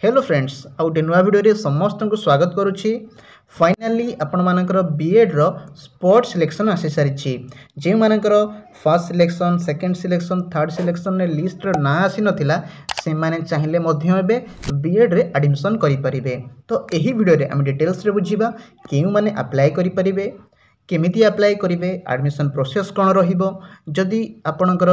Hello friends आउ गोटे नुआ भिडियो समस्त को स्वागत करुच्ची। फाइनाली आपण मानकर बीएड रो स्पोर्ट्स सिलेक्शन आसी सारी जो मानकर first selection second selection third selection ने लिस्ट रो ना आसी नथिला से माने चाहिए बीएड रे एडमिशन करि परिबे। तो यही वीडियो रे हम डिटेल्स रे बुझिबा केउ माने अप्लाई करि परिबे, केमिति अप्लाई करेंगे, एडमिशन प्रोसेस कौन रहिबो, जदि आपणकर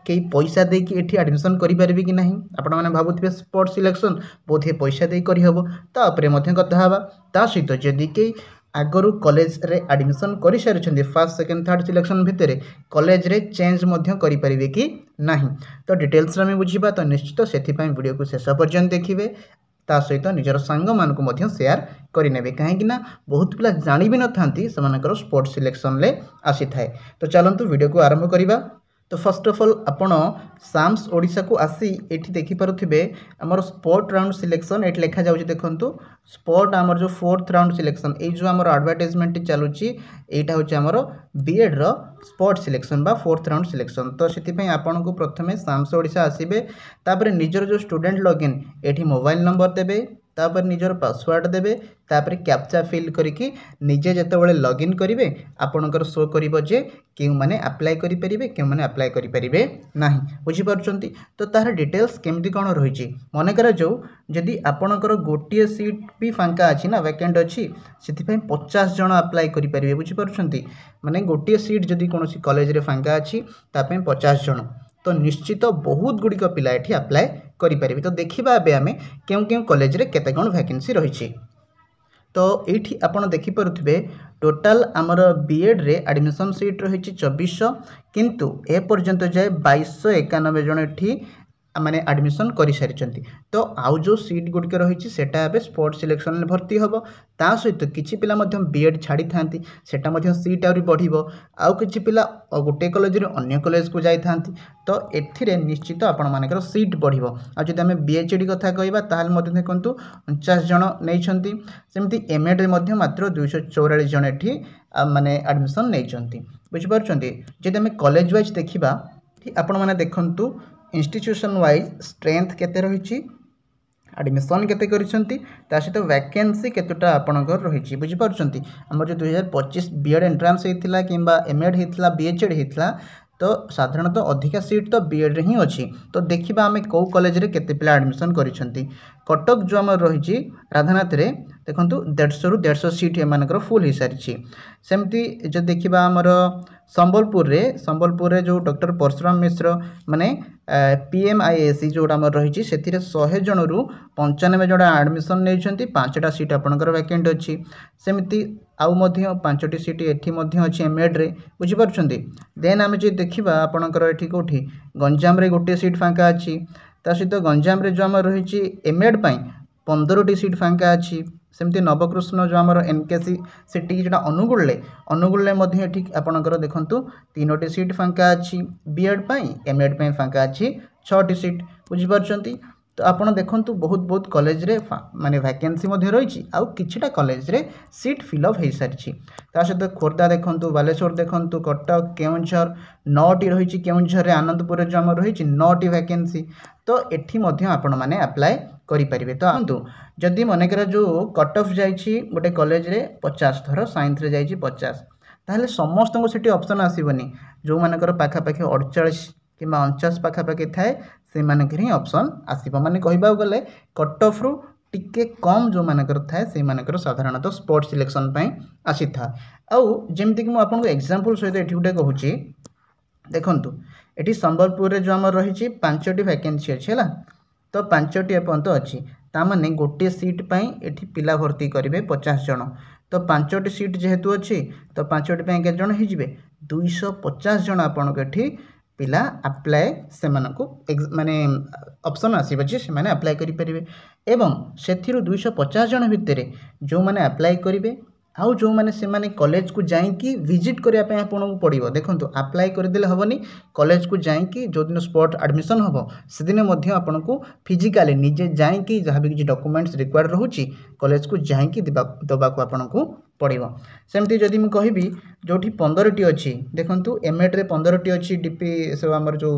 कई पैसा देकी एठी एडमिशन करें कि नहीं। आपण मैंने भावुथे स्पोर्ट्स सिलेक्शन बोधे पैसा दे करहब तापरे मध्य कथा हवा। ता सहित जदि कई आगरू कॉलेज रे एडमिशन कर सारी फर्स्ट सेकंड थर्ड सिलेक्शन भितर कॉलेज रे चेंज मध्य करि परिबे कि नहीं, तो डिटेल्स में बुझिबा। तो निश्चित से वीडियो को शेष पर्यंत देखिए, ता सहित निजर सांग मानक मध्य शेयर करेंगे कहीं बहुत पिला जानी भी न थांती से स्पोर्ट्स सिलेक्शन ले आसी थाए। तो चलतु वीडियो को आरंभ करिबा। तो फर्स्ट ऑफ ऑल आपण साम्स ओडिशा को आसी एठी देखि पारुथिबे हमर स्पोर्ट राउंड सिलेक्शन एठी लिखा जाउची। देखंतु स्पोर्ट हमर जो फोर्थ राउंड सिलेक्शन ए जो हमर एडवर्टाइजमेंट चालुची एटा होची हमर बीएड रो स्पोर्ट सिलेक्शन बा फोर्थ राउंड सिलेक्शन। तो सेति पई आपण को प्रथमे साम्स ओडिशा आसीबे, तापर निजर जो स्टूडेंट लॉगिन एठी मोबाइल नंबर देबे, तापर निजर पासवर्ड देबे, तापर कैप्चा फिल करिकि निजे जेतेबेले लॉगिन करिवे आपणकर शो करिवो जे केउ माने अप्लाई करि परिबे केउ माने अप्लाई करि परिबे नाही। बुझि पारछंती। तो तार डिटेल्स केमति कोन रहिछि मने करा जो जदि आपणकर गोटिए सीट भी फांका अछि ना वैकेंट अछि सेति पई 50 जण अप्लाई करि परिबे। बुझि पारछंती, माने गोटिए सीट जदि कोनोसी कॉलेज रे फांका अछि ता पई 50 जण, तो निश्चित बहुत गुड़िक पिला एठी अप्लाई करि परिबे। तो देखिबा एबे हमें केउ केउ कॉलेज रे केते कोन वैकेंसी रहिछि। तो एठी आपण देखि पारुथिबे टोटल हमर बीएड रे एडमिशन सीट रहिछि 2400, किंतु ए पर्यंत जाय 2291 जण एठी माने एडमिशन करि सारिचंती। तो आउ जो सीट गुड़िक रही सेटा एबे स्पोर्ट्स सिलेक्शन में भर्ती हम। ता सहित किछि पिला मध्यम बीएड छाड़ी थांती सेटा मध्यम सीट आउरी बढ़िबो, आउ किछि पिला गोटे कॉलेज रे अन्य कॉलेज को जाई थांती। तो एथिरे निश्चित आपण मानकर सीट बढ़िबो। आ जदि हमें बीएचडी कथा कहबा ताहाल मध्य देखंतु 49 जण नैछंती, सेमति एमएड रे मध्य मात्र 244 जण एठी माने एडमिशन नैछंती। बुझि पारछंती। जदि हमें कॉलेज वाइज देखिबा आपण माने देखंतु इंस्टीट्यूशन वाइज स्ट्रेंथ केते रहिछि, एडमिशन केते करिसंती, ता सहित वैकेंसी केतोटा आपणकर रहिछि। बुझि पारछंती। हमर जो 2025 बीएड एंट्रेंस हेतिला किंबा एमएड हेतिला बीएचडी हेतिला तो साधारणतः अधिका सीट तो बीएड रे ही अछि। तो देखिबा हमें को कॉलेज रे केते पिला एडमिशन करिसंती। कटक जो हमर रहिछि राधानाथ रे देखंतु 150 रु 150 सीट एमानकर फुल हो सारी। सेमती जो देखिबा हमर संबलपुर रे जो डॉक्टर परशुराम मिश्र माने पीएमआईएससी जो हमर रहिछि सेथिरे 100 जण रु 95 जण एडमिशन नैछंती, 5टा सीट आपणकर वैकेंट अछि। सेमती आउ मध्य 5टी सीट एठी मध्य अछि एमएड रे। बुझि पारछंती। देन आमे जे देखिबा आपणकर एठी कोठी गंजाम रे गोटे सीट फांका अछि, ता सहित गंजाम रे जो हमर रहिछि एमएड पई 15टी सीट फांका अछि। सेमती नवकृष्ण जो हमर एनकेसी सिटी जेटा अनुगुल मध्य एठी आपणकर देखंतु 3टी सीट फांका अछि बीएड पई, एमएड पई फांका अछि 6टी सीट। बुझि पारछंती। तो आपण देखंतु बहुत कॉलेज रे माने वैकेंसी मध्य रहिछि, आउ किछिटा कॉलेज रे सीट फिलअप हो सारी। ता सहित खोर्धा देखंतु, बालेश्वर देखंतु, कटक, केउंझर 9टी रहिछि। केउंझर रे आनंदपुर जो हमर रहिछि 9टी वैकेंसी। तो एठी मध्य आपण माने अप्लाई करि परिबे। तो आंतु जदि मनेकर जो कट ऑफ जाइछि गोटे कॉलेज रे 50 थर साइंस रे जाइछि 50, ताहले समस्त को सेठी ऑप्शन आसीबनी। जो मानकर पाखा पाखी 48 किंबा 49 पाखा पाखी थाए से मानकर ही ऑप्शन आसीबो। माने कहबा गले कट ऑफ रु टिके कम जो मानकर थाए से मानकर साधारणतः स्पोर्ट्स सिलेक्शन पई आसी था। आउ जेमति कि म आपन को एग्जांपल सहित एठी गुटे कहूची देखंतु एठी संबलपुर रे जो हमर रहिछि 5टी वैकेंसी अछि हला। तो 5टी अपंत अछि, ता माने गोटे सीट पई एठी पिला भर्ती करिवे 50 जण। तो 5टी सीट जेहेतु अछि तो 5टी पई के जण हि जिवे 250 जण आपन को एठी पिला अप्लाई से मानको माने ऑप्शन आसीबे जे से माने अप्लाई करि परिबे। एवं सेथिरु 250 जण भितरे जो माने अप्लाई करिवे आउ जो माने से माने कॉलेज को जाई कि विजिट करिया पे आपन को पड़िबो। देखंतु अप्लाई कर देले हबनी, कॉलेज को जाई कि जो दिन स्पॉट एडमिशन हबो से दिन मध्य आपन को फिजिकली निजे जाई कि जहां भी डॉक्यूमेंट्स रिक्वायर्ड रहउची कॉलेज को जाई कि दबा को आपन को पड़िबो। सेमती जदि म कहिबी जोठी 15टी अछि देखंतु एमएड रे 15टी अछि, डीपी सब हमर जो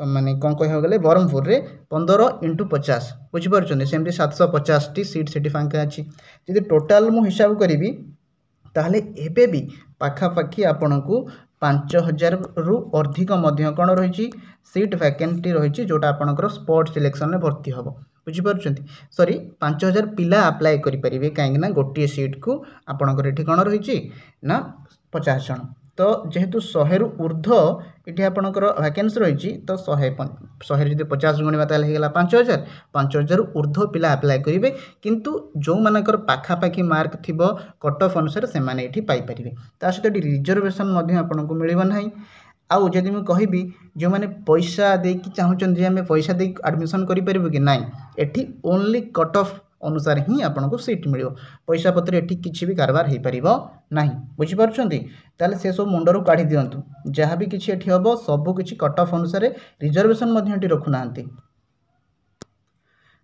माने कौन कह गले ब्रह्मपुर रे 15x50 बुझीपार सेमती 750 टी सीट से फांका अच्छी जी टोटाल मु हिसाब करी ताहले एबे भी पाखापाखि आपण को 5000 रु अधिक कौन रही सीट वैकेंटी रही जोटा आपंकर स्पोर्ट्स सिलेक्शन में भर्ती हम बुझीपार सॉरी 5000 पिला अप्लाई करेंगे कहीं गोटे सीट को आपंकर ये कौन रही ना 50 जन तो जेहेतु 100 रु ऊर्ध ये आपंकर वैकेंसी रही तो 100 जी 50 गुणा होगा 5000 ऊर्ध पिला अप्लाई करेंगे किंतु जो मानकर पाखापाखि मार्क थी कट ऑफ अनुसार से माने ये पाइपर ता सहित रिजर्वेशन आपको मिलना आउ जदि मुझे कहबी जो मैंने पैसा देकी चाहूँ आम पैसा दे एडमिशन करूँ कि नाई एटी ओनली कट ऑफ अनुसार ही आपको सीट मिल पैसा पत्र एटी किसी भी कारबार हो पार ना बुझीपार्टी ताले से सब मुंडर काढ़ी दिंतु जहाँ भी किसी एटी हम सबकि कट ऑफ अनुसार रिजर्वेशन रखुना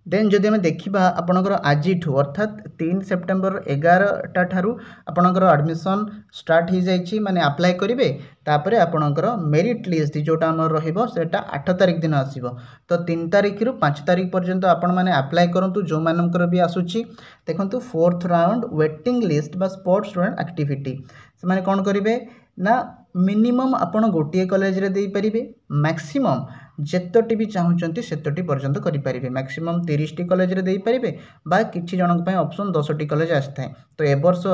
देन जदि आम देखा आपणकर आज अर्थात 3 सेप्टेम्बर 11टा ठारू आपणकर एडमिशन स्टार्ट हो जाइए माने अप्लाई करेंगे तापर आपणकर मेरिट लिस्ट जोटा आम रहा 8 तारिख दिन आसो तो 3 तारिख रु 5 तारिख पर्यंत आपण मैंने अप्लाई करूँ जो मानकर भी आसूची देखो 4th राउंड वेटिंग लिस्ट बा स्पोर्ट्स स्टूडेंट एक्टिविटी से माने कौन करेंगे ना मिनिमम आपण गोटे कॉलेज रे दे पारिबे मैक्सिमम जेतोटी भी चाहूँगी सेतोटी पर्यंत करेंगे मैक्सिमम 30 टी कॉलेज रे दे पारिबे बा किछि जनक पय ऑप्शन 10 टी कॉलेज आस्था है तो ए वर्ष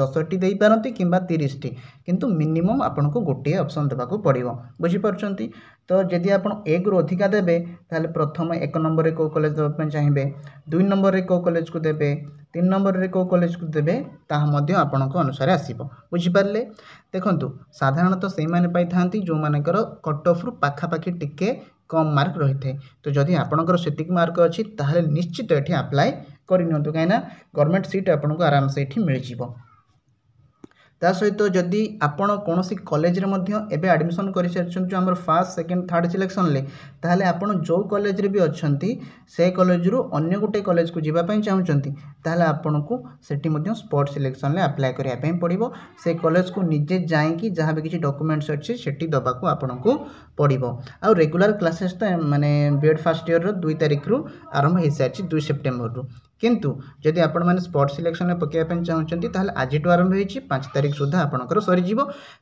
10 टी दे पारंती किंबा 30 टी किंतु मिनिमम आपन को गोटे ऑप्शन देबाको पड़िबो बुझी परछंती तो जदि आपण एक रु अधिका देबे ताले प्रथम 1 नंबर रे को कॉलेज देबा पय चाहिबे 2 नंबर रे को कॉलेज को देबे 3 नंबर रे को कॉलेज को देबे ताहा मध्य आपन को अनुसार आसीबो बुझी पारले देखंतु साधारणतः से माने पाई थांती जो मानकर कट ऑफ रु पाखापाखि टिके कम मार्क रही थे तो जदि आपणकर सेतिक मार्क अच्छी ताहले निश्चित ये अप्लाई करनी कहीं गवर्नमेंट सीट आपको आराम से ये मिल जाव ता सहित जदि आपण कौन कॉलेज रे मध्य एबे एडमिशन कर सारी जो आम फर्स्ट सेकेंड थर्ड सिलेक्शन ले ताहले आपण जो कॉलेज रे भी अच्छी से कॉलेज रु अन्य गोटे कॉलेज को जीवाई चाहूँगी ताहले आपण को सेठी मध्य स्पोर्ट्स सिलेक्शन ले अप्लाई करने पड़ो से कॉलेज को निजे जाइकी जहाँ भी किसी डॉक्यूमेंट्स अच्छी सेठी दबाक आपन को पड़ो आ रेगुलर क्लासेस तो माने बीएड फर्स्ट ईयर 2 तारिख रु आरंभ हो सारी 2 सेप्टेम्बर रु किंतु जदि आपण मैंने स्पोर्ट्स सिलेक्शन में पकड़ा चाहूँगी ताहले आज आरंभ हो 5 तारिख सुधा आपणकर सरीज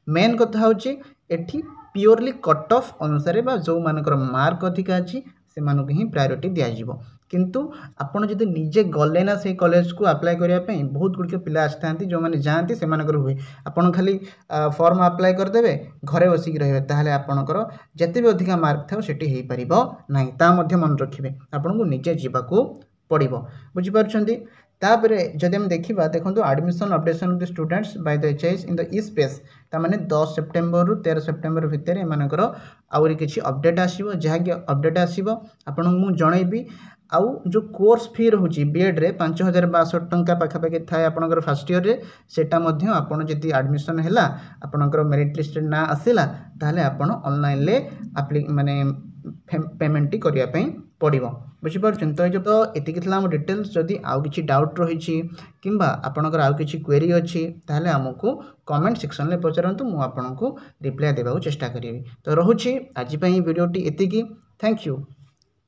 मेन कथा हूँ एठी प्योरली कट ऑफ अनुसार जो मानकर मार्क अधिका अच्छी से ही प्रायोरिटी दिज्व किंतु आपण जदि निजे गले ना से कॉलेज को अप्लाई करने बहुत गुड़िक पिला आसता जो मैंने जाती से हुए आपड़ खाली फॉर्म अप्लाई करदे घरे बसिक रहे ताहले आपणकर जिते भी अधिका मार्क था सेठी हो पार ना ता मन रखिए आपन को निजे जावाक पड़ो बुझीपार्टी तापर जदि हम देखा देखो admission updation of the students by the HIS in the e space तामाने 10 सेप्टेम्बर रु 13 सेप्टेम्बर भितर एमानकर आउरी किछि अपडेट आसीबो जहाँकि अपडेट आसीबो आपन मु जणैबी आउ जो कोर्स फी रोचे बीएड रे 5062 टंका पाखापाखि थाए आपनकर फर्स्ट ईयर रे सेटा मध्य आपन जदि एडमिशन हैला आपनकर मेरिट लिस्ट ना आसिला ताहले आपन ऑनलाइन ले माने पेमेंट करिया पई पड़ो बुझीपार्छन तो जो एतिक डिटेल्स जदि आउ किछि डाउट रही किंबा आपनकर आउ किछि क्वेरी अछि ताहले हमकु कमेंट सेक्शन में पचारंतु मु आपनको रिप्लाई देबाउ चेष्टा करिवि तो रहुछि आज पई वीडियोटी एतिकी थैंक यू।